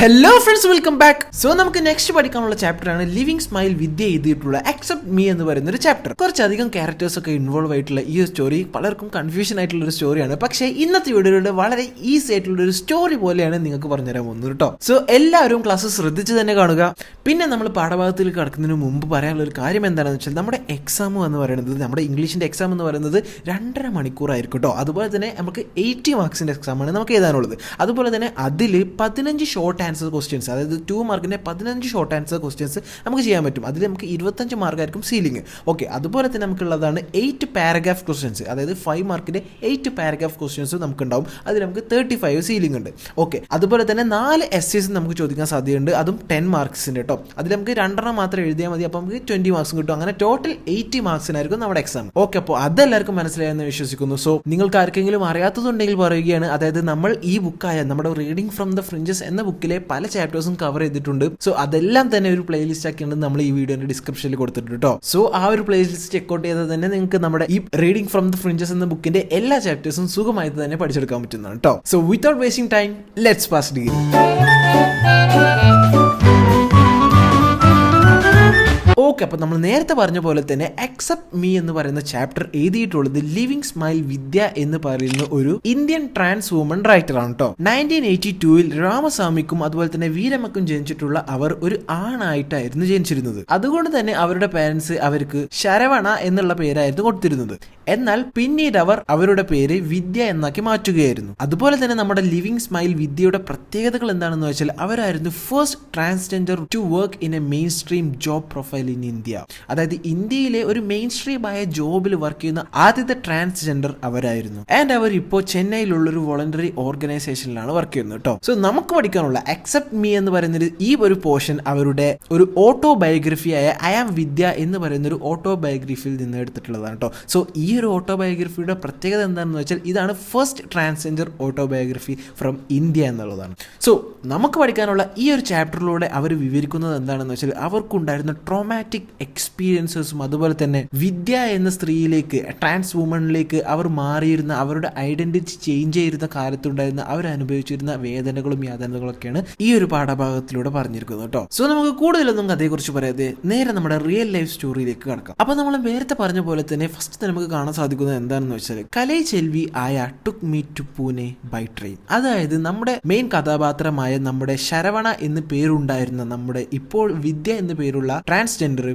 Hello friends, welcome back. So നമുക്ക് next പഠിക്കാനുള്ള chapter ആണ് ലിവിംഗ് സ്മൈൽ വിദ്യ എഴുതിയിട്ടുള്ള അക്സെപ്റ്റ് മീ എന്ന് പറയുന്ന ഒരു ചാപ്റ്റർ. കുറച്ചധികം ക്യാരക്ടേഴ്സ് ഒക്കെ ഇൻവോൾവ് ആയിട്ടുള്ള ഈ ഒരു സ്റ്റോറി പലർക്കും കൺഫ്യൂഷൻ ആയിട്ടുള്ള ഒരു സ്റ്റോറിയാണ്. പക്ഷേ ഇന്നത്തെ വീഡിയോയുടെ വളരെ ഈസി ആയിട്ടുള്ള ഒരു സ്റ്റോറി പോലെയാണ് നിങ്ങൾക്ക് പറഞ്ഞുതരാൻ പോകുന്നത് കേട്ടോ. സോ എല്ലാവരും ക്ലാസ് ശ്രദ്ധിച്ച് തന്നെ കാണുക. പിന്നെ നമ്മൾ പാഠഭാഗത്തിൽ കടക്കുന്നതിന് മുമ്പ് പറയാനുള്ള ഒരു കാര്യം എന്താണെന്ന് വെച്ചാൽ നമ്മുടെ എക്സാം എന്ന് പറയുന്നത്, നമ്മുടെ ഇംഗ്ലീഷിന്റെ എക്സാം എന്ന് പറയുന്നത് 2.5 മണിക്കൂറായിരിക്കും കേട്ടോ. അതുപോലെ തന്നെ നമുക്ക് 80 മാർക്സിന്റെ എക്സാമാണ് നമുക്ക് എഴുതാനുള്ളത്. അതുപോലെ തന്നെ അതിൽ 15 ഷോർട്ട് ആൻസർ ക്വസ്റ്റ്യൻസ്, അതായത് 2 മാർക്കിന്റെ 15 ഷോർട്ട് ആൻസർ ക്വസ്റ്റ്യൻസ് നമുക്ക് ചെയ്യാൻ പറ്റും. അതിൽ നമുക്ക് 25 മാർക്കായിരിക്കും സീലിംഗ്. ഓക്കെ, അതുപോലെ തന്നെ നമുക്കുള്ളതാണ് 8 പാരഗ്രാഫ് ക്വസ്റ്റ്യൻസ്, അതായത് 5 മാർക്കിന്റെ 8 പാരഗ്രാഫ് ക്വസ്റ്റ്യൻസ് നമുക്കുണ്ടാവും. അതിൽ നമുക്ക് 35 സീലിംഗ് ഉണ്ട്. ഓക്കെ, അതുപോലെ തന്നെ 4 essays നമുക്ക് ചോദിക്കാൻ സാധ്യതയുണ്ട്, അതും 10 മാർക്സിന്റെ കേട്ടോ. അതിൽ നമുക്ക് 2 മാത്രം എഴുതിയാൽ മതി, അപ്പോൾ നമുക്ക് 20 മാർക്സ് കിട്ടും. അങ്ങനെ ടോട്ടൽ 80 മാർക്സിനായിരിക്കും നമ്മുടെ എക്സാം. ഓക്കെ, അപ്പോൾ അതെല്ലാവർക്കും മനസ്സിലായെന്ന് വിശ്വസിക്കുന്നു. സോ നിങ്ങൾക്ക് ആർക്കെങ്കിലും അറിയാത്തതുണ്ടെങ്കിൽ പറയുകയാണ്, അതായത് നമ്മൾ ഈ ബുക്കായ നമ്മുടെ റീഡിംഗ് ഫ്രം ദ ഫ്രിഞ്ചസ് എന്ന ബുക്കിലെ പല ചാപ്റ്റേഴ്സും കവർ ചെയ്തിട്ടുണ്ട്. സോ അതെല്ലാം തന്നെ ഒരു പ്ലേലിസ്റ്റ് ആക്കിയാണ് നമ്മൾ ഈ വീഡിയോന്റെ ഡിസ്ക്രിപ്ഷനിൽ കൊടുത്തിട്ടുണ്ട് കേട്ടോ. സോ ആ ഒരു പ്ലേലിസ്റ്റ് ചെക്ക്ഔട്ട് ചെയ്താൽ തന്നെ നിങ്ങൾക്ക് നമ്മുടെ ഈ റീഡിംഗ് ഫ്രം ദ ഫ്രിഞ്ചസ് എന്ന ബുക്കിന്റെ എല്ലാ ചാപ്റ്റേഴ്സും സുഖമായിട്ട് തന്നെ പഠിച്ചെടുക്കാൻ പറ്റുന്നതാണ് കേട്ടോ. So without wasting time, let's pass degree. Okay, അപ്പോൾ നമ്മൾ നേരത്തെ പറഞ്ഞ പോലെ തന്നെ അക്സെപ്റ്റ് മീ എന്ന് പറയുന്ന ചാപ്റ്റർ എഴുതിയിട്ടുള്ളത് ലിവിംഗ് സ്മൈൽ വിദ്യ എന്ന് പറയുന്ന ഒരു ഇന്ത്യൻ ട്രാൻസ് വുമൺ റൈറ്റർ ആണ് കേട്ടോ. 1982 രാമസ്വാമിക്കും അതുപോലെ തന്നെ വീരമ്മക്കും ജനിച്ചിട്ടുള്ള അവർ ഒരു ആണായിട്ടായിരുന്നു ജനിച്ചിരുന്നത്. അതുകൊണ്ട് തന്നെ അവരുടെ പേരൻസ് അവർക്ക് ശരവണ എന്നുള്ള പേരായിരുന്നു കൊടുത്തിരുന്നത്. എന്നാൽ പിന്നീട് അവർ അവരുടെ പേര് വിദ്യ എന്നാക്കി മാറ്റുകയായിരുന്നു. അതുപോലെ തന്നെ നമ്മുടെ ലിവിംഗ് സ്മൈൽ വിദ്യയുടെ പ്രത്യേകതകൾ എന്താണെന്ന് വെച്ചാൽ അവരായിരുന്നു first transgender to work in a mainstream job profile in India. അതായത് ഇന്ത്യയിലെ ഒരു മെയിൻ സ്ട്രീം ആയ ജോബിൽ വർക്ക് ചെയ്യുന്ന ആദ്യത്തെ ട്രാൻസ്ജെൻഡർ അവരായിരുന്നു. ആൻഡ് അവർ ഇപ്പോൾ ചെന്നൈയിലുള്ള ഒരു വോളണ്ടറി ഓർഗനൈസേഷനിലാണ് വർക്ക് ചെയ്യുന്നത് കേട്ടോ. സോ നമുക്ക് പഠിക്കാനുള്ള അക്സെപ്റ്റ് മീ എന്ന് പറയുന്നത് ഈ ഒരു പോർഷൻ അവരുടെ ഒരു ഓട്ടോബയോഗ്രഫിയായ ഐ ആം വിദ്യ എന്ന് പറയുന്ന ഒരു ഓട്ടോബയോഗ്രഫിയിൽ നിന്ന് എടുത്തിട്ടുള്ളതാണ് കേട്ടോ. സോ ഈ ഒരു ഓട്ടോബയോഗ്രഫിയുടെ പ്രത്യേകത എന്താണെന്ന് വെച്ചാൽ ഇതാണ് first transgender autobiography from India എന്നുള്ളതാണ്. സോ നമുക്ക് പഠിക്കാനുള്ള ഈ ഒരു ചാപ്റ്ററിലൂടെ അവർ വിവരിക്കുന്നത് എന്താണെന്ന് വെച്ചാൽ അവർക്കുണ്ടായിരുന്ന ട്രോമാറ്റിക് എക്സ്പീരിയൻസസും അതുപോലെ തന്നെ വിദ്യ എന്ന സ്ത്രീയിലേക്ക്, ട്രാൻസ് വുമണിലേക്ക് അവർ മാറിയിരുന്ന, അവരുടെ ഐഡന്റിറ്റി ചേഞ്ച് ചെയ്തിരുന്ന കാലത്തുണ്ടായിരുന്ന അവരനുഭവിച്ചിരുന്ന വേദനകളും യാതനകളൊക്കെയാണ് ഈ ഒരു പാഠഭാഗത്തിലൂടെ പറഞ്ഞിരിക്കുന്നത് കേട്ടോ. സോ നമുക്ക് കൂടുതലൊന്നും കഥയെക്കുറിച്ച് പറയാതെ നേരെ നമ്മുടെ റിയൽ ലൈഫ് സ്റ്റോറിയിലേക്ക് കടക്കാം. അപ്പൊ നമ്മൾ നേരത്തെ പറഞ്ഞ പോലെ തന്നെ ഫസ്റ്റ് നമുക്ക് കാണാൻ സാധിക്കുന്നത് എന്താണെന്ന് വെച്ചാൽ കലൈ ചെൽവി ആയ took me to Pune by train. അതായത് നമ്മുടെ മെയിൻ കഥാപാത്രമായ നമ്മുടെ ശരവണ എന്ന് പേരുണ്ടായിരുന്ന നമ്മുടെ ഇപ്പോൾ വിദ്യ എന്ന് പേരുള്ള ട്രാൻസ്ജെൻഡർ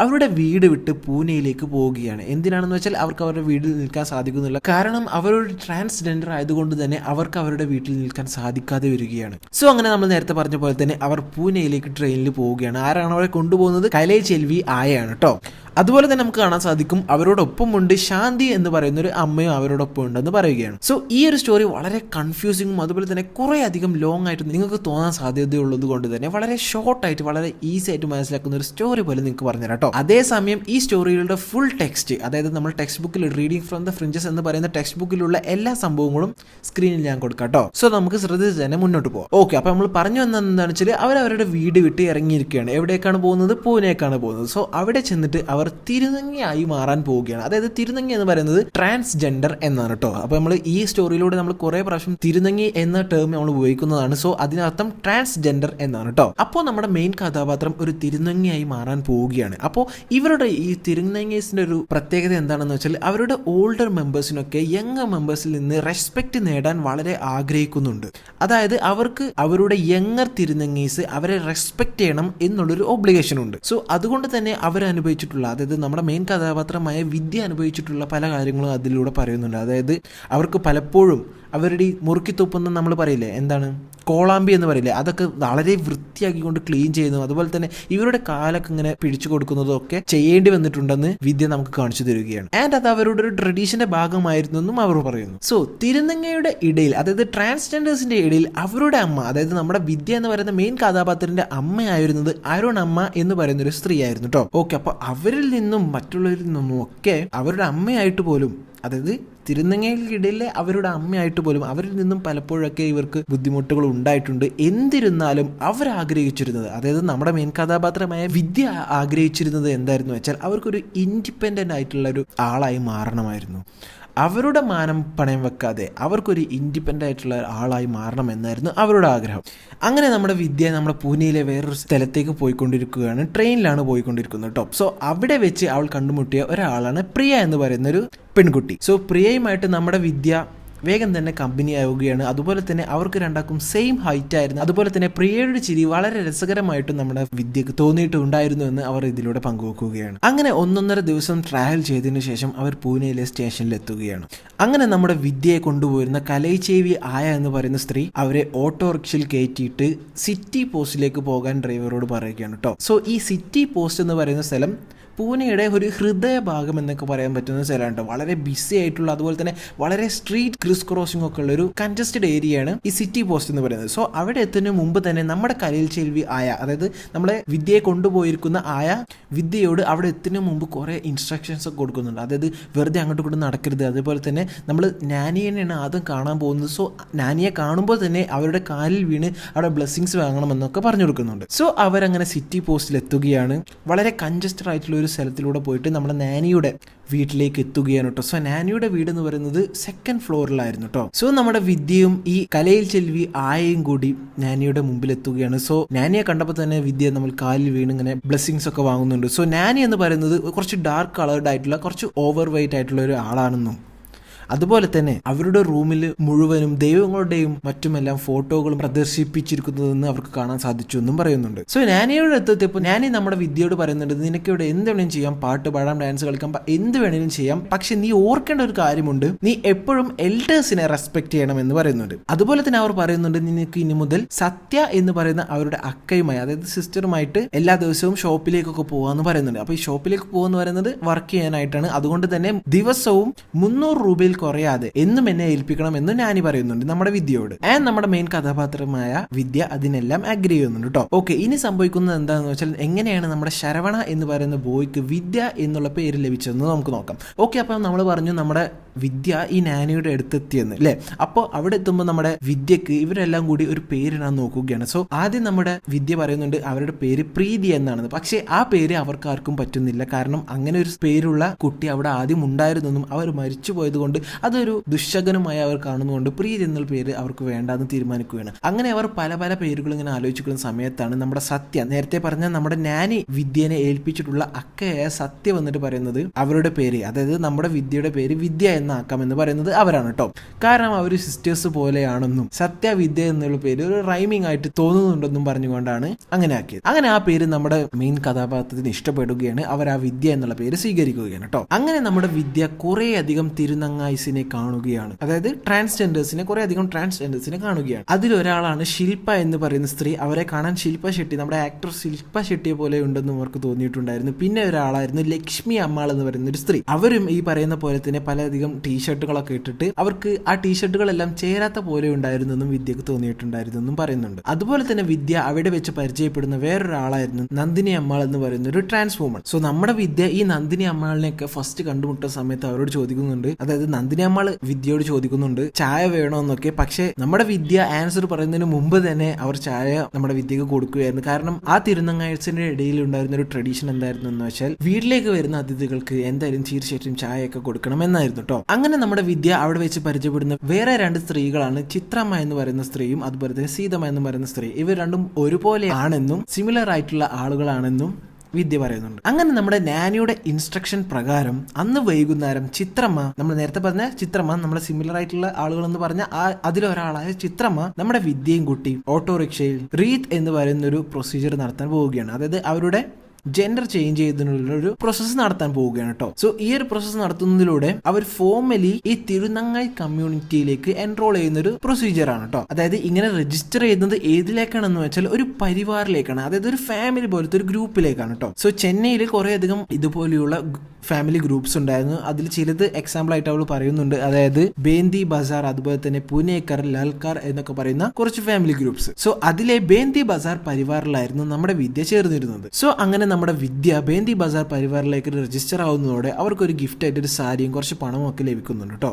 അവരുടെ വീട് വിട്ട് പൂനെയിലേക്ക് പോവുകയാണ്. എന്തിനാണെന്ന് വെച്ചാൽ അവർക്ക് അവരുടെ വീട്ടിൽ നിൽക്കാൻ സാധിക്കുന്നില്ല. കാരണം അവരൊരു ട്രാൻസ്ജെൻഡർ ആയതുകൊണ്ട് തന്നെ അവർക്ക് അവരുടെ വീട്ടിൽ നിൽക്കാൻ സാധിക്കാതെ വരികയാണ്. സോ അങ്ങനെ നമ്മൾ നേരത്തെ പറഞ്ഞ പോലെ തന്നെ അവർ പൂനെയിലേക്ക് ട്രെയിനിൽ പോവുകയാണ്. ആരാണ് അവരെ കൊണ്ടുപോകുന്നത്? കലൈ ചെൽവി ആയാണ് കേട്ടോ. അതുപോലെ തന്നെ നമുക്ക് കാണാൻ സാധിക്കും അവരോടൊപ്പം ഉണ്ട് ശാന്തി എന്ന് പറയുന്ന ഒരു അമ്മയും അവരോടൊപ്പം ഉണ്ടെന്ന് പറയുകയാണ്. സോ ഈ ഒരു സ്റ്റോറി വളരെ കൺഫ്യൂസിങ്ങും അതുപോലെ തന്നെ കുറെ അധികം ലോങ് ആയിട്ട് നിങ്ങൾക്ക് തോന്നാൻ സാധ്യതയുള്ളത് കൊണ്ട് തന്നെ വളരെ ഷോർട്ടായിട്ട് വളരെ ഈസി ആയിട്ട് മനസ്സിലാക്കുന്ന ഒരു സ്റ്റോറി പോലെ നിങ്ങൾക്ക് പറഞ്ഞുതരാം കേട്ടോ. അതേസമയം ഈ സ്റ്റോറികളുടെ ഫുൾ ടെക്സ്റ്റ്, അതായത് നമ്മൾ ടെക്സ്റ്റ് ബുക്കിൽ റീഡിംഗ് ഫ്രം ദ ഫ്രിഞ്ചസ് എന്ന് പറയുന്ന ടെക്സ്റ്റ് ബുക്കിലുള്ള എല്ലാ സംഭവങ്ങളും സ്ക്രീനിൽ ഞാൻ കൊടുക്കാം കേട്ടോ. സോ നമുക്ക് ശ്രദ്ധിച്ച് തന്നെ മുന്നോട്ട് പോകാം. ഓക്കെ, അപ്പൊ നമ്മൾ പറഞ്ഞു വന്നതെന്താണെന്ന് വെച്ചാൽ അവരവരുടെ വീട് വിട്ട് ഇറങ്ങിയിരിക്കുകയാണ്. എവിടേക്കാണ് പോകുന്നത്? പൂനെക്കാണ് പോകുന്നത്. സോ അവിടെ ചെന്നിട്ട് അവർ തിരുനങ്ങിയായി മാറാൻ പോവുകയാണ്. അതായത് തിരുനങ്ങി എന്ന് പറയുന്നത് ട്രാൻസ്ജെൻഡർ എന്നാണ് കേട്ടോ. അപ്പൊ നമ്മൾ ഈ സ്റ്റോറിയിലൂടെ നമ്മൾ കുറെ പ്രാവശ്യം തിരുനങ്ങി എന്ന ടേം നമ്മൾ ഉപയോഗിക്കുന്നതാണ്. സോ അതിനർത്ഥം ട്രാൻസ്ജെൻഡർ എന്നാണ് കേട്ടോ. അപ്പോൾ നമ്മുടെ മെയിൻ കഥാപാത്രം ഒരു തിരുനങ്ങിയായി മാറാൻ പോവുകയാണ്. അപ്പോൾ ഇവരുടെ ഈ തിരുനങ്ങീസിന്റെ ഒരു പ്രത്യേകത എന്താണെന്ന് വെച്ചാൽ അവരുടെ ഓൾഡർ മെമ്പേഴ്സിനൊക്കെ യങ് മെമ്പേഴ്സിൽ നിന്ന് റെസ്പെക്ട് നേടാൻ വളരെ ആഗ്രഹിക്കുന്നുണ്ട്. അതായത് അവർക്ക് അവരുടെ യങ്ങർ തിരുനങ്ങീസ് അവരെ റെസ്പെക്ട് ചെയ്യണം എന്നുള്ളൊരു ഒബ്ലിഗേഷൻ ഉണ്ട്. സോ അതുകൊണ്ട് തന്നെ അവരനുഭവിച്ചിട്ടുള്ള, അതായത് നമ്മുടെ മെയിൻ കഥാപാത്രമായ വിദ്യ അനുഭവിച്ചിട്ടുള്ള പല കാര്യങ്ങളും അതിലൂടെ പറയുന്നുണ്ട്. അതായത് അവർക്ക് പലപ്പോഴും അവരുടെ ഈ മുറുക്കി തുപ്പുന്ന നമ്മൾ പറയില്ലേ, എന്താണ് കോളാമ്പി എന്ന് പറയില്ലേ, അതൊക്കെ വളരെ വൃത്തിയാക്കിക്കൊണ്ട് ക്ലീൻ ചെയ്യുന്നു. അതുപോലെ തന്നെ ഇവരുടെ കാലൊക്കെ ഇങ്ങനെ പിടിച്ചു കൊടുക്കുന്നതും ഒക്കെ ചെയ്യേണ്ടി വന്നിട്ടുണ്ടെന്ന് വിദ്യ നമുക്ക് കാണിച്ചു തരികയാണ്. ആൻഡ് അത് അവരുടെ ഒരു ട്രഡീഷന്റെ ഭാഗമായിരുന്നു എന്നും അവർ പറയുന്നു. സോ തിരുനങ്ങയുടെ ഇടയിൽ, അതായത് ട്രാൻസ്ജെൻഡേഴ്സിന്റെ ഇടയിൽ അവരുടെ അമ്മ, അതായത് നമ്മുടെ വിദ്യ എന്ന് പറയുന്ന മെയിൻ കഥാപാത്രത്തിന്റെ അമ്മയായിരുന്നത് അരുൺ അമ്മ എന്ന് പറയുന്ന ഒരു സ്ത്രീ ആയിരുന്നു കേട്ടോ. ഓക്കെ, അപ്പൊ അവരിൽ നിന്നും മറ്റുള്ളവരിൽ നിന്നും ഒക്കെ അവരുടെ അമ്മയായിട്ട് പോലും, അതായത് തിരുനങ്ങയ്ക്കിടയിലെ അവരുടെ അമ്മയായിട്ട് പോലും അവരിൽ നിന്നും പലപ്പോഴൊക്കെ ഇവർക്ക് ബുദ്ധിമുട്ടുകൾ ഉണ്ടായിട്ടുണ്ട്. എന്നിരുന്നാലും അവർ ആഗ്രഹിച്ചിരുന്നത്, അതായത് നമ്മുടെ മെയിൻ കഥാപാത്രമായ വിദ്യ ആഗ്രഹിച്ചിരുന്നത് എന്തായിരുന്നു വെച്ചാൽ അവർക്കൊരു ഇൻഡിപെൻഡന്റ് ആയിട്ടുള്ള ഒരു ആളായി മാറണമായിരുന്നു. അവരുടെ മാനം പണയം വെക്കാതെ അവർക്കൊരു ഇൻഡിപെൻഡൻ്റ് ആയിട്ടുള്ള ആളായി മാറണം എന്നായിരുന്നു അവരുടെ ആഗ്രഹം. അങ്ങനെ നമ്മുടെ വിദ്യ നമ്മുടെ പൂനെയിലെ വേറൊരു സ്ഥലത്തേക്ക് പോയിക്കൊണ്ടിരിക്കുകയാണ്. ട്രെയിനിലാണ് പോയിക്കൊണ്ടിരിക്കുന്നത് കേട്ടോ. സോ അവിടെ വെച്ച് അവൾ കണ്ടുമുട്ടിയ ഒരാളാണ് പ്രിയ എന്ന് പറയുന്നൊരു പെൺകുട്ടി. സോ പ്രിയയുമായിട്ട് നമ്മുടെ വിദ്യ വേഗം തന്നെ കമ്പനി ആവുകയാണ്. അതുപോലെ തന്നെ അവർക്ക് രണ്ടാക്കും സെയിം ഹൈറ്റ് ആയിരുന്നു. അതുപോലെ തന്നെ പ്രിയയുടെ ചിരി വളരെ രസകരമായിട്ടും നമ്മുടെ വിദ്യക്ക് തോന്നിയിട്ടുണ്ടായിരുന്നു എന്ന് അവർ ഇതിലൂടെ പങ്കുവെക്കുകയാണ്. അങ്ങനെ 1.5 ദിവസം ട്രാവൽ ചെയ്തതിനു ശേഷം അവർ പൂനെയിലെ സ്റ്റേഷനിൽ എത്തുകയാണ്. അങ്ങനെ നമ്മുടെ വിദ്യയെ കൊണ്ടുപോയിരുന്ന കലൈചേവി ആയ എന്ന് പറയുന്ന സ്ത്രീ അവരെ ഓട്ടോറിക്ഷയിൽ കയറ്റിയിട്ട് സിറ്റി പോസ്റ്റിലേക്ക് പോകാൻ ഡ്രൈവറോട് പറയുകയാണ് കേട്ടോ. സോ ഈ സിറ്റി പോസ്റ്റ് എന്ന് പറയുന്ന സ്ഥലം പൂനെയുടെ ഒരു ഹൃദയഭാഗം എന്നൊക്കെ പറയാൻ പറ്റുന്ന സ്ഥലമുണ്ട്. വളരെ ബിസി ആയിട്ടുള്ള, അതുപോലെ തന്നെ വളരെ സ്ട്രീറ്റ് ക്രിസ് ക്രോസിംഗ് ഒക്കെ ഉള്ള ഒരു കൺജസ്റ്റഡ് ഏരിയയാണ് ഈ സിറ്റി പോസ്റ്റ് എന്ന് പറയുന്നത്. സോ അവിടെ എത്തുന്നതിന് മുമ്പ് തന്നെ നമ്മുടെ കലൈചേവി ആയ, അതായത് നമ്മളെ വിദ്യയെ കൊണ്ടുപോയിരിക്കുന്ന ആയ വിദ്യയോട് അവിടെ എത്തുന്നതിന് മുമ്പ് കുറേ ഇൻസ്ട്രക്ഷൻസ് ഒക്കെ കൊടുക്കുന്നുണ്ട്. അതായത് വെറുതെ അങ്ങോട്ട് കൊണ്ട് നടക്കരുത്. അതുപോലെ തന്നെ നമ്മൾ നാനിയെയാണ് ആദ്യം കാണാൻ പോകുന്നത്. സോ നാനിയെ കാണുമ്പോൾ തന്നെ അവരുടെ കാലിൽ വീണ് അവിടെ ബ്ലെസ്സിങ്സ് വാങ്ങണമെന്നൊക്കെ പറഞ്ഞു കൊടുക്കുന്നുണ്ട്. സോ അവരങ്ങനെ സിറ്റി പോസ്റ്റിൽ എത്തുകയാണ്. വളരെ കൺജസ്റ്റഡ് ആയിട്ടുള്ള ഒരു സ്ഥലത്തിലൂടെ പോയിട്ട് നമ്മുടെ നാനിയുടെ വീട്ടിലേക്ക് എത്തുകയാണ് കേട്ടോ. സോ നാനിയുടെ വീട് എന്ന് പറയുന്നത് 2nd ഫ്ലോറിലായിരുന്നു കേട്ടോ. സോ നമ്മുടെ വിദ്യയും ഈ കലൈചേവി ആയയും കൂടി നാനിയുടെ മുമ്പിൽ എത്തുകയാണ്. സോ നാനിയെ കണ്ടപ്പോൾ തന്നെ വിദ്യ നമ്മൾ കാലിൽ വീണ് ഇങ്ങനെ ബ്ലെസ്സിങ്സ് ഒക്കെ വാങ്ങുന്നുണ്ട്. സോ നാനി എന്ന് പറയുന്നത് കുറച്ച് ഡാർക്ക് കളേർഡ് ആയിട്ടുള്ള, കുറച്ച് ഓവർ വെയിറ്റ് ആയിട്ടുള്ള ഒരു ആളാണെന്നും അതുപോലെ തന്നെ അവരുടെ റൂമിൽ മുഴുവനും ദൈവങ്ങളുടെയും മറ്റുമെല്ലാം ഫോട്ടോകളും പ്രദർശിപ്പിച്ചിരിക്കുന്നതെന്ന് അവർക്ക് കാണാൻ സാധിച്ചു എന്നും പറയുന്നുണ്ട്. സോ നാനിയുടെ അടുത്തെത്തിയപ്പോൾ നാനി നമ്മുടെ വിദ്യയോട് പറയുന്നുണ്ട്, നിനക്ക് ഇവിടെ എന്ത് വേണമെങ്കിലും ചെയ്യാം, പാട്ട് പാടാം, ഡാൻസ് കളിക്കാം, എന്ത് വേണമെങ്കിലും ചെയ്യാം, പക്ഷെ നീ ഓർക്കേണ്ട ഒരു കാര്യമുണ്ട്, നീ എപ്പോഴും എൽഡേഴ്സിനെ റെസ്പെക്ട് ചെയ്യണം എന്ന് പറയുന്നുണ്ട്. അതുപോലെ തന്നെ അവർ പറയുന്നുണ്ട്, നിനക്ക് ഇനി മുതൽ സത്യ എന്ന് പറയുന്ന അവരുടെ അക്കയുമായി, അതായത് സിസ്റ്ററുമായിട്ട് എല്ലാ ദിവസവും ഷോപ്പിലേക്കൊക്കെ പോകാന്ന് പറയുന്നുണ്ട്. അപ്പൊ ഈ ഷോപ്പിലേക്ക് പോകുന്ന പറയുന്നത് വർക്ക് ചെയ്യാനായിട്ടാണ്. അതുകൊണ്ട് തന്നെ ദിവസവും 300 രൂപയിൽ കുറയാതെ എന്നും എന്നെ ഏൽപ്പിക്കണം എന്ന് നാനി പറയുന്നുണ്ട് നമ്മുടെ വിദ്യയോട്. ആൻഡ് നമ്മുടെ മെയിൻ കഥാപാത്രമായ വിദ്യ അതിനെല്ലാം അഗ്രി ചെയ്യുന്നുണ്ട് കേട്ടോ. ഓക്കെ, ഇനി സംഭവിക്കുന്നത് എന്താണെന്ന് വെച്ചാൽ എങ്ങനെയാണ് നമ്മുടെ ശരവണ എന്ന് പറയുന്ന ബോയ്ക്ക് വിദ്യ എന്നുള്ള പേര് ലഭിച്ചതെന്ന് നമുക്ക് നോക്കാം. ഓക്കെ, അപ്പം നമ്മൾ പറഞ്ഞു നമ്മുടെ വിദ്യ ഈ നാനിയുടെ അടുത്തെത്തിയെന്ന് അല്ലേ. അപ്പോൾ അവിടെ എത്തുമ്പോൾ നമ്മുടെ വിദ്യക്ക് ഇവരെല്ലാം കൂടി ഒരു പേരിടാൻ നോക്കുകയാണ്. സോ ആദ്യം നമ്മുടെ വിദ്യ പറയുന്നുണ്ട് അവരുടെ പേര് പ്രീതി എന്നാണ്. പക്ഷേ ആ പേര് അവർക്ക് ആർക്കും പറ്റുന്നില്ല. കാരണം അങ്ങനെ ഒരു പേരുള്ള കുട്ടി അവിടെ ആദ്യം ഉണ്ടായിരുന്നെന്നും അവർ മരിച്ചു പോയത് കൊണ്ട് അതൊരു ദുശകനമായി അവർ കാണുന്നതുകൊണ്ട് പ്രീതി എന്നുള്ള പേര് അവർക്ക് വേണ്ടാന്ന് തീരുമാനിക്കുകയാണ്. അങ്ങനെ അവർ പല പല പേരുകൾ ഇങ്ങനെ ആലോചിക്കുന്ന സമയത്താണ് നമ്മുടെ സത്യ, നേരത്തെ പറഞ്ഞ നമ്മുടെ നാനി വിദ്യനെ ഏൽപ്പിച്ചിട്ടുള്ള അക്കയായ സത്യ വന്നിട്ട് പറയുന്നത് അവരുടെ പേര്, അതായത് നമ്മുടെ വിദ്യയുടെ പേര് വിദ്യ എന്നാക്കാം എന്ന് പറയുന്നത് അവരാണ് കേട്ടോ. കാരണം അവർ സിസ്റ്റേഴ്സ് പോലെയാണെന്നും സത്യ വിദ്യ എന്നുള്ള പേര് ഒരു റൈമിംഗ് ആയിട്ട് തോന്നുന്നുണ്ടെന്നും പറഞ്ഞുകൊണ്ടാണ് അങ്ങനെ ആക്കിയത്. അങ്ങനെ ആ പേര് നമ്മുടെ മെയിൻ കഥാപാത്രത്തിന് ഇഷ്ടപ്പെടുകയാണ്. അവർ ആ വിദ്യ എന്നുള്ള പേര് സ്വീകരിക്കുകയാണ് കേട്ടോ. അങ്ങനെ നമ്മുടെ വിദ്യ കുറെ അധികം തിരുനങ്ങായിസിനെ കാണുകയാണ്. അതായത് ട്രാൻസ്ജെൻഡേഴ്സിനെ, കുറെ അധികം ട്രാൻസ്ജെൻഡേഴ്സിനെ കാണുകയാണ്. അതിലൊരാളാണ് ശില്പ എന്ന് പറയുന്ന സ്ത്രീ. അവരെ കാണാൻ ശില്പ ഷെട്ടി, നമ്മുടെ ആക്ടർ ശില്പ ഷെട്ടിയെ പോലെ ഉണ്ടെന്നും അവർക്ക് തോന്നിയിട്ടുണ്ടായിരുന്നു. പിന്നെ ഒരാളായിരുന്നു ലക്ഷ്മി അമ്മാൾ എന്ന് പറയുന്ന ഒരു സ്ത്രീ. അവരും ഈ പറയുന്ന പോലെ തന്നെ പലധികം ടീഷർട്ടുകളൊക്കെ ഇട്ടിട്ട് അവർക്ക് ആ ടീഷർട്ടുകളെല്ലാം ചേരാത്ത പോലെ ഉണ്ടായിരുന്നെന്നും വിദ്യക്ക് തോന്നിയിട്ടുണ്ടായിരുന്നെന്നും പറയുന്നുണ്ട്. അതുപോലെ തന്നെ വിദ്യ അവിടെ വെച്ച് പരിചയപ്പെടുന്ന വേറൊരാളായിരുന്നു നന്ദിനി അമ്മാൾ എന്ന് പറയുന്ന ഒരു ട്രാൻസ് വുമൺ. സോ നമ്മുടെ വിദ്യ ഈ നന്ദിനി അമ്മാളിനെയൊക്കെ ഫസ്റ്റ് കണ്ടുമുട്ടുന്ന സമയത്ത് അവരോട് ചോദിക്കുന്നുണ്ട്, അതായത് നന്ദിനി അമ്മാൾ വിദ്യയോട് ചോദിക്കുന്നുണ്ട് ചായ വേണോ എന്നൊക്കെ. പക്ഷെ നമ്മുടെ വിദ്യ ആൻസർ പറയുന്നതിന് മുമ്പ് തന്നെ അവർ ചായ നമ്മുടെ വിദ്യക്ക് കൊടുക്കുകയായിരുന്നു. കാരണം ആ തിരുനങ്ങാഴ്ചന്റെ ഇടയിൽ ഉണ്ടായിരുന്ന ഒരു ട്രഡീഷൻ എന്തായിരുന്നു എന്ന് വെച്ചാൽ വീട്ടിലേക്ക് വരുന്ന അതിഥികൾക്ക് എന്തായാലും തീർച്ചയായിട്ടും ചായയൊക്കെ കൊടുക്കണം എന്നായിരുന്നു കേട്ടോ. അങ്ങനെ നമ്മുടെ വിദ്യ അവിടെ വെച്ച് പരിചയപ്പെടുന്ന വേറെ 2 സ്ത്രീകളാണ് ചിത്രമ്മ എന്ന് പറയുന്ന സ്ത്രീയും അതുപോലെ തന്നെ സീതമ്മ എന്ന് പറയുന്ന സ്ത്രീ. ഇവർ രണ്ടും ഒരുപോലെ ആണെന്നും സിമിലർ ആയിട്ടുള്ള ആളുകളാണെന്നും വിദ്യ പറയുന്നുണ്ട്. അങ്ങനെ നമ്മുടെ നാനിയുടെ ഇൻസ്ട്രക്ഷൻ പ്രകാരം അന്ന് വൈകുന്നേരം ചിത്രമ്മ, നമ്മൾ നേരത്തെ പറഞ്ഞ ചിത്രമ്മ, നമ്മുടെ സിമിലർ ആയിട്ടുള്ള ആളുകൾ എന്ന് പറഞ്ഞ അതിലൊരാളായ ചിത്രമ്മ നമ്മുടെ വിദ്യയും കുട്ടി ഓട്ടോറിക്ഷയിൽ റീത്ത് എന്ന് പറയുന്ന ഒരു പ്രൊസീജിയർ നടത്താൻ പോവുകയാണ്. അതായത് അവരുടെ ജെൻഡർ ചേഞ്ച് ചെയ്തതിനുള്ള ഒരു പ്രോസസ്സ് നടത്താൻ പോവുകയാണ് കേട്ടോ. സോ ഈ ഒരു പ്രോസസ്സ് നടത്തുന്നതിലൂടെ അവർ ഫോർമലി ഈ തിരുനങ്ങായി കമ്മ്യൂണിറ്റിയിലേക്ക് എൻറോൾ ചെയ്യുന്ന ഒരു പ്രൊസീജിയർ ആണ് കേട്ടോ. അതായത് ഇങ്ങനെ രജിസ്റ്റർ ചെയ്യുന്നത് ഏതിലേക്കാണെന്ന് വെച്ചാൽ ഒരു പരിവാറിലേക്കാണ്, അതായത് ഒരു ഫാമിലി പോലത്തെ ഒരു ഗ്രൂപ്പിലേക്കാണ് കേട്ടോ. സോ ചെന്നൈയിൽ കുറെ അധികം ഇതുപോലെയുള്ള ഫാമിലി ഗ്രൂപ്പ്സ് ഉണ്ടായിരുന്നു. അതിൽ ചിലത് എക്സാമ്പിൾ ആയിട്ട് അവൾ പറയുന്നുണ്ട്. അതായത് ബേന്തി ബസാർ, അതുപോലെ തന്നെ പൂനേക്കർ, ലാൽക്കാർ എന്നൊക്കെ പറയുന്ന കുറച്ച് ഫാമിലി ഗ്രൂപ്പ്സ്. സോ അതിലെ ബേന്തി ബസാർ പരിവാറിലായിരുന്നു നമ്മുടെ വിദ്യ ചേർന്നിരുന്നത്. സോ അങ്ങനെ നമ്മുടെ വിദ്യ ബേന്തി ബസാർ പരിവാറിലേക്ക് രജിസ്റ്റർ ആവുന്നതോടെ അവർക്കൊരു ഗിഫ്റ്റ് ആയിട്ട് ഒരു സാരിയും കുറച്ച് പണവും ഒക്കെ ലഭിക്കുന്നുണ്ട് കേട്ടോ.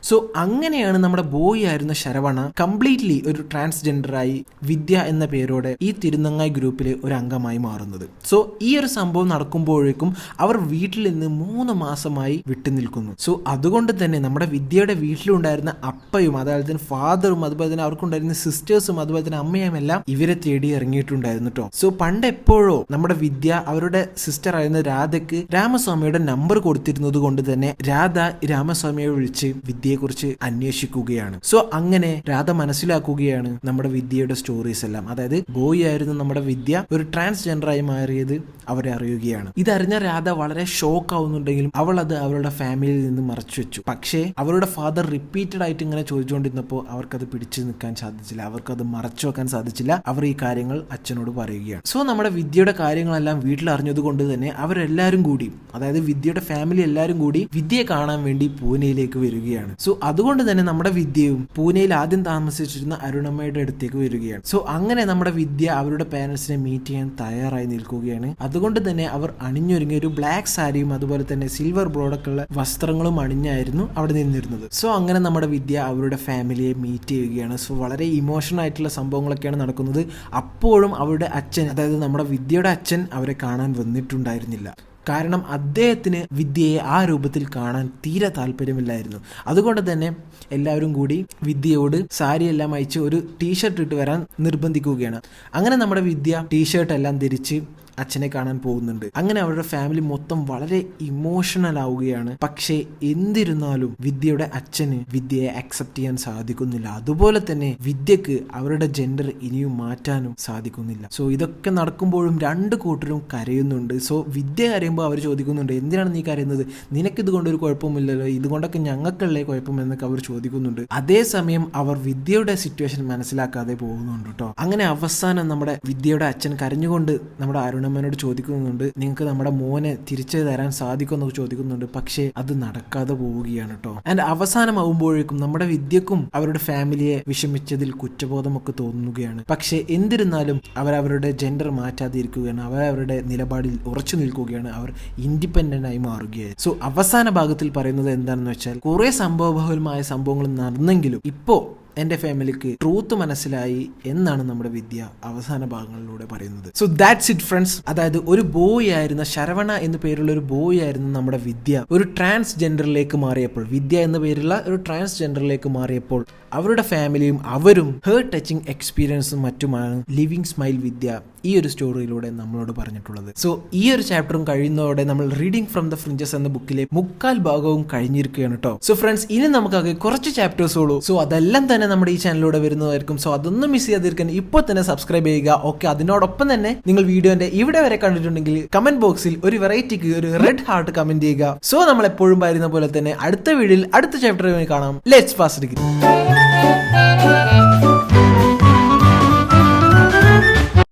സോ അങ്ങനെയാണ് നമ്മുടെ ബോയ് ആയിരുന്ന ശരവണ കംപ്ലീറ്റ്ലി ഒരു ട്രാൻസ്ജെൻഡറായി വിദ്യ എന്ന പേരോടെ ഈ തിരുനങ്ങായി ഗ്രൂപ്പിലെ ഒരു അംഗമായി മാറുന്നത്. സോ ഈ ഒരു സംഭവം നടക്കുമ്പോഴേക്കും അവർ വീട്ടിൽ നിന്ന് 3 മാസമായി വിട്ടുനിൽക്കുന്നു. സോ അതുകൊണ്ട് തന്നെ നമ്മുടെ വിദ്യയുടെ വീട്ടിലുണ്ടായിരുന്ന അപ്പയും അതുപോലെ തന്നെ ഫാദറും അതുപോലെ തന്നെ അവർക്കുണ്ടായിരുന്ന സിസ്റ്റേഴ്സും അതുപോലെ തന്നെ അമ്മയും എല്ലാം ഇവരെ തേടി ഇറങ്ങിയിട്ടുണ്ടായിരുന്നു കേട്ടോ. സോ പണ്ട് എപ്പോഴോ നമ്മുടെ വിദ്യ അവരുടെ സിസ്റ്റർ ആയിരുന്ന രാധയ്ക്ക് രാമസ്വാമിയുടെ നമ്പർ കൊടുത്തിരുന്നത് കൊണ്ട് തന്നെ രാധ രാമസ്വാമിയെ വിളിച്ച് വിദ്യയെ കുറിച്ച് അന്വേഷിക്കുകയാണ്. സോ അങ്ങനെ രാധ മനസ്സിലാക്കുകയാണ് നമ്മുടെ വിദ്യയുടെ സ്റ്റോറീസ് എല്ലാം. അതായത് ബോയ് ആയിരുന്നു നമ്മുടെ വിദ്യ ഒരു ട്രാൻസ്ജെൻഡറായി മാറിയത് അവരെ അറിയുകയാണ്. ഇതറിഞ്ഞ രാധ വളരെ ഷോക്ക് ആവുന്നുണ്ടെങ്കിലും അവൾ അത് അവരുടെ ഫാമിലിയിൽ നിന്ന് മറച്ചു വെച്ചു. പക്ഷേ അവരുടെ ഫാദർ റിപ്പീറ്റഡ് ആയിട്ട് ഇങ്ങനെ ചോദിച്ചുകൊണ്ടിരുന്നപ്പോൾ അവർക്കത് പിടിച്ചു നിൽക്കാൻ സാധിച്ചില്ല, അവർക്കത് മറച്ചു വെക്കാൻ സാധിച്ചില്ല. അവർ ഈ കാര്യങ്ങൾ അച്ഛനോട് പറയുകയാണ്. സോ നമ്മുടെ വിദ്യയുടെ കാര്യങ്ങളെല്ലാം വീട്ടിൽ അറിഞ്ഞത് കൊണ്ട് തന്നെ അവരെല്ലാവരും കൂടി, അതായത് വിദ്യയുടെ ഫാമിലി എല്ലാവരും കൂടി വിദ്യയെ കാണാൻ വേണ്ടി പൂനെയിലേക്ക് വരികയാണ്. സോ അതുകൊണ്ട് തന്നെ നമ്മുടെ വിദ്യയും പൂനെയിൽ ആദ്യം താമസിച്ചിരുന്ന അരുണമ്മയുടെ അടുത്തേക്ക് വരികയാണ്. സോ അങ്ങനെ നമ്മുടെ വിദ്യ അവരുടെ പേരൻസിനെ മീറ്റ് ചെയ്യാൻ തയ്യാറായി നിൽക്കുകയാണ്. അതുകൊണ്ട് തന്നെ അവർ അണിഞ്ഞൊരുങ്ങിയ ഒരു ബ്ലാക്ക് സാരിയും അതുപോലെ തന്നെ സിൽവർ ബ്രോഡൊക്കെയുള്ള വസ്ത്രങ്ങളും അണിഞ്ഞായിരുന്നു അവിടെ നിന്നിരുന്നത്. സോ അങ്ങനെ നമ്മുടെ വിദ്യ അവരുടെ ഫാമിലിയെ മീറ്റ് ചെയ്യുകയാണ്. സോ വളരെ ഇമോഷണൽ ആയിട്ടുള്ള സംഭവങ്ങളൊക്കെയാണ് നടക്കുന്നത്. അപ്പോഴും അവരുടെ അച്ഛൻ, അതായത് നമ്മുടെ വിദ്യയുടെ അച്ഛൻ അവരെ കാണാൻ വന്നിട്ടുണ്ടായിരുന്നില്ല. കാരണം അദ്ദേഹത്തിന് വിദ്യയെ ആ രൂപത്തിൽ കാണാൻ തീരെ താല്പര്യമില്ലായിരുന്നു. അതുകൊണ്ട് തന്നെ എല്ലാവരും കൂടി വിദ്യയോട് സാരിയെല്ലാം അയച്ച് ഒരു ടീഷർട്ട് ഇട്ട് വരാൻ നിർബന്ധിക്കുകയാണ്. അങ്ങനെ നമ്മുടെ വിദ്യ ടീഷർട്ട് എല്ലാം ധരിച്ച് അച്ഛനെ കാണാൻ പോകുന്നുണ്ട്. അങ്ങനെ അവരുടെ ഫാമിലി മൊത്തം വളരെ ഇമോഷണൽ ആവുകയാണ്. പക്ഷേ എന്തിരുന്നാലും വിദ്യയുടെ അച്ഛന് വിദ്യയെ അക്സെപ്റ്റ് ചെയ്യാൻ സാധിക്കുന്നില്ല. അതുപോലെ തന്നെ വിദ്യക്ക് അവരുടെ ജെൻഡർ ഇനിയും മാറ്റാനും സാധിക്കുന്നില്ല. സോ ഇതൊക്കെ നടക്കുമ്പോഴും രണ്ട് കൂട്ടരും കരയുന്നുണ്ട്. സോ വിദ്യ കരയുമ്പോൾ അവർ ചോദിക്കുന്നുണ്ട്, എന്തിനാണ് നീ കരയുന്നത്, നിനക്കിത് കൊണ്ടൊരു കുഴപ്പമില്ലല്ലോ, ഇതുകൊണ്ടൊക്കെ ഞങ്ങൾക്കല്ലേ കുഴപ്പം എന്നൊക്കെ അവർ ചോദിക്കുന്നുണ്ട്. അതേസമയം അവർ വിദ്യയുടെ സിറ്റുവേഷൻ മനസ്സിലാക്കാതെ പോകുന്നുണ്ട് കേട്ടോ. അങ്ങനെ അവസാനം നമ്മുടെ വിദ്യയുടെ അച്ഛൻ കരഞ്ഞുകൊണ്ട് നമ്മുടെ അമ്മയോട് ചോദിക്കുന്നുണ്ട്, നിങ്ങൾക്ക് നമ്മുടെ മോനെ തിരിച്ചു തരാൻ സാധിക്കുമെന്നൊക്കെ ചോദിക്കുന്നുണ്ട്. പക്ഷേ അത് നടക്കാതെ പോവുകയാണ് കേട്ടോ. ആൻഡ് അവസാനമാകുമ്പോഴേക്കും നമ്മുടെ വിദ്യക്കും അവരുടെ ഫാമിലിയെ വിഷമിച്ചതിൽ കുറ്റബോധമൊക്കെ തോന്നുകയാണ്. പക്ഷേ എന്തിരുന്നാലും അവരവരുടെ ജെൻഡർ മാറ്റാതെ ഇരിക്കുകയാണ്. അവരവരുടെ നിലപാടിൽ ഉറച്ചു നിൽക്കുകയാണ്. അവർ ഇൻഡിപെൻഡന്റ് ആയി മാറുകയായി. സോ അവസാന ഭാഗത്തിൽ പറയുന്നത് എന്താണെന്ന് വെച്ചാൽ, കുറെ സംഭവബഹുലമായ സംഭവങ്ങൾ നടന്നെങ്കിലും ഇപ്പോ എന്റെ ഫാമിലിക്ക് ട്രൂത്ത് മനസ്സിലായി എന്നാണ് നമ്മുടെ വിദ്യ അവസാന ഭാഗങ്ങളിലൂടെ പറയുന്നത്. So that's it friends. അതായത് ഒരു ബോയ് ആയിരുന്ന ശരവണ എന്ന പേരുള്ള ഒരു ബോയ് ആയിരുന്ന നമ്മുടെ വിദ്യ ഒരു ട്രാൻസ്ജെൻഡറിലേക്ക് മാറിയപ്പോൾ, വിദ്യ എന്ന പേരുള്ള ഒരു ട്രാൻസ്ജെൻഡറിലേക്ക് മാറിയപ്പോൾ അവരുടെ ഫാമിലിയും അവരും ഹേർട്ട് ടച്ചിങ് എക്സ്പീരിയൻസും മറ്റുമാണ് ലിവിങ് സ്മൈൽ വിദ്യ ഈ ഒരു സ്റ്റോറിയിലൂടെ നമ്മളോട് പറഞ്ഞിട്ടുള്ളത്. സോ ഈ ഒരു ചാപ്റ്ററും കഴിയുന്നതോടെ നമ്മൾ റീഡിംഗ് ഫ്രം ദ ഫ്രിഞ്ചസ് എന്ന ബുക്കിലെ 3/4 ഭാഗവും കഴിഞ്ഞിരിക്കുകയാണ് കേട്ടോ. സോ ഫ്രണ്ട്സ്, ഇനി നമുക്കാകെ കുറച്ച് ചാപ്റ്റേഴ്സ് ഉള്ളൂ. സോ അതെല്ലാം തന്നെ നമ്മുടെ ഈ ചാനലിലൂടെ വരുന്നതായിരിക്കും. സോ അതൊന്നും മിസ് ചെയ്യാതിരിക്കാൻ ഇപ്പോൾ തന്നെ സബ്സ്ക്രൈബ് ചെയ്യുക. ഓക്കെ, അതിനോടൊപ്പം തന്നെ നിങ്ങൾ വീഡിയോന്റെ ഇവിടെ വരെ കണ്ടിട്ടുണ്ടെങ്കിൽ കമന്റ് ബോക്സിൽ ഒരു വെറൈറ്റിക്ക് ഒരു റെഡ് ഹാർട്ട് കമന്റ് ചെയ്യുക. സോ നമ്മൾ എപ്പോഴും പറയുന്ന പോലെ തന്നെ അടുത്ത വീഡിയോയിൽ അടുത്ത ചാപ്റ്ററുമായി കാണാം. Let's fast degree.